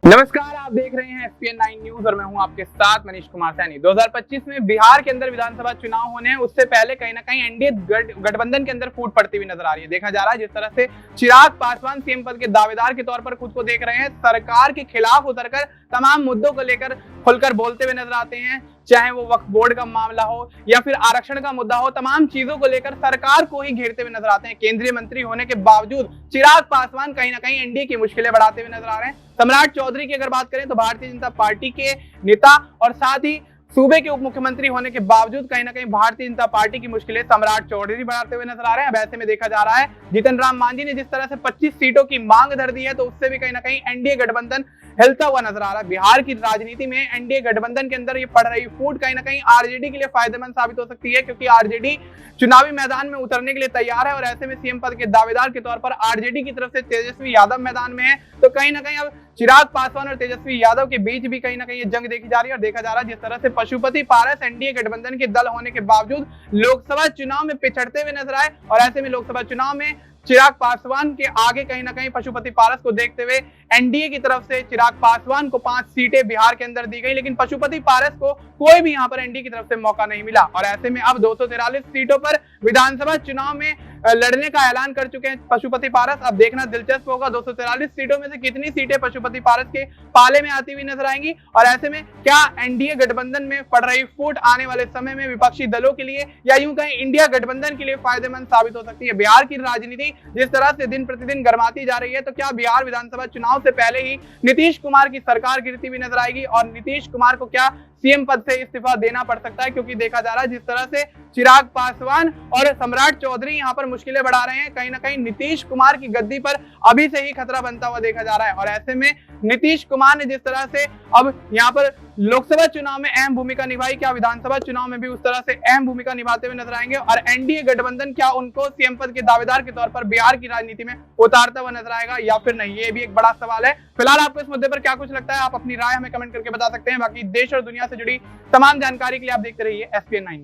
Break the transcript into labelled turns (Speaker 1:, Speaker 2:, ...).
Speaker 1: नमस्कार, आप देख रहे हैं SPN9 न्यूज और मैं हूं आपके साथ मनीष कुमार सैनी। 2025 में बिहार के अंदर विधानसभा चुनाव होने हैं, उससे पहले कहीं ना कहीं एनडीए गठबंधन के अंदर फूट पड़ती हुई नजर आ रही है। देखा जा रहा है जिस तरह से चिराग पासवान सीएम पद के दावेदार के तौर पर खुद को देख रहे हैं, सरकार के खिलाफ उतरकर तमाम मुद्दों को लेकर खुलकर बोलते हुए नजर आते हैं, चाहे वो वक्फ बोर्ड का मामला हो या फिर आरक्षण का मुद्दा हो, तमाम चीजों को लेकर सरकार को ही घेरते हुए नजर आते हैं। केंद्रीय मंत्री होने के बावजूद चिराग पासवान कहीं ना कहीं एनडीए की मुश्किलें बढ़ाते हुए नजर आ रहे हैं। सम्राट चौधरी की अगर बात करें तो भारतीय जनता पार्टी के नेता और साथ ही सूबे के उप मुख्यमंत्री होने के बावजूद कहीं ना कहीं भारतीय जनता पार्टी की मुश्किलें सम्राट चौधरी बढ़ाते हुए नजर आ रहे हैं। अब ऐसे में देखा जा रहा है जीतन राम मांझी ने जिस तरह से 25 सीटों की मांग धर दी है, तो उससे भी कहीं ना कहीं एनडीए गठबंधन हिलता हुआ नजर आ रहा है। बिहार की राजनीति में एनडीए गठबंधन के अंदर ये पड़ रही फूट कहीं ना कहीं आरजेडी के लिए फायदेमंद साबित हो सकती है, क्योंकि आरजेडी चुनावी मैदान में उतरने के लिए तैयार है और ऐसे में सीएम पद के दावेदार के तौर पर आरजेडी की तरफ से तेजस्वी यादव मैदान में है। तो कहीं ना कहीं अब चिराग पासवान और तेजस्वी यादव के बीच भी कहीं ना कहीं ये जंग देखी जा रही है और देखा जा रहा है जिस तरह से पशुपति पारस एनडीए गठबंधन के दल होने के बावजूद लोकसभा चुनाव में पिछड़ते हुए नजर आए और ऐसे में लोकसभा चुनाव में चिराग पासवान के आगे कहीं ना कहीं पशुपति पारस को देखते हुए एनडीए की तरफ से चिराग पासवान को 5 सीटें बिहार के अंदर दी गई, लेकिन पशुपति पारस को कोई भी यहां पर एनडीए की तरफ से मौका नहीं मिला और ऐसे में अब 243 सीटों पर विधानसभा चुनाव में लड़ने का ऐलान कर चुके हैं पशुपति पारस। अब देखना दिलचस्प होगा 243 सीटों में से कितनी सीटें पशुपति पारस के पाले में आती हुई नजर आएंगी और ऐसे में क्या एनडीए गठबंधन में पड़ रही फूट आने वाले समय में विपक्षी दलों के लिए या यूं कहीं इंडिया गठबंधन के लिए फायदेमंद साबित हो सकती है। बिहार की राजनीति जिस तरह से दिन प्रतिदिन गर्माती जा रही है, तो क्या बिहार विधानसभा चुनाव से पहले ही नीतीश कुमार की सरकार गिरती हुई नजर आएगी और नीतीश कुमार को क्या सीएम पद से इस्तीफा देना पड़ सकता है, क्योंकि देखा जा रहा है जिस तरह से चिराग पासवान और सम्राट चौधरी यहां पर मुश्किलें बढ़ा रहे हैं, कहीं ना कहीं नीतीश कुमार की गद्दी पर अभी से ही खतरा बनता हुआ देखा जा रहा है और ऐसे में नीतीश कुमार ने जिस तरह से अब यहां पर लोकसभा चुनाव में अहम भूमिका निभाई, क्या विधानसभा चुनाव में भी उस तरह से अहम भूमिका निभाते हुए नजर आएंगे और एनडीए गठबंधन क्या उनको सीएम पद के दावेदार के तौर पर बिहार की राजनीति में उतारता हुआ नजर आएगा या फिर नहीं, ये भी एक बड़ा सवाल है। फिलहाल आपको इस मुद्दे पर क्या कुछ लगता है, आप अपनी राय हमें कमेंट करके बता सकते हैं। बाकी देश और दुनिया से जुड़ी तमाम जानकारी के लिए आप देखते रहिए SPN9।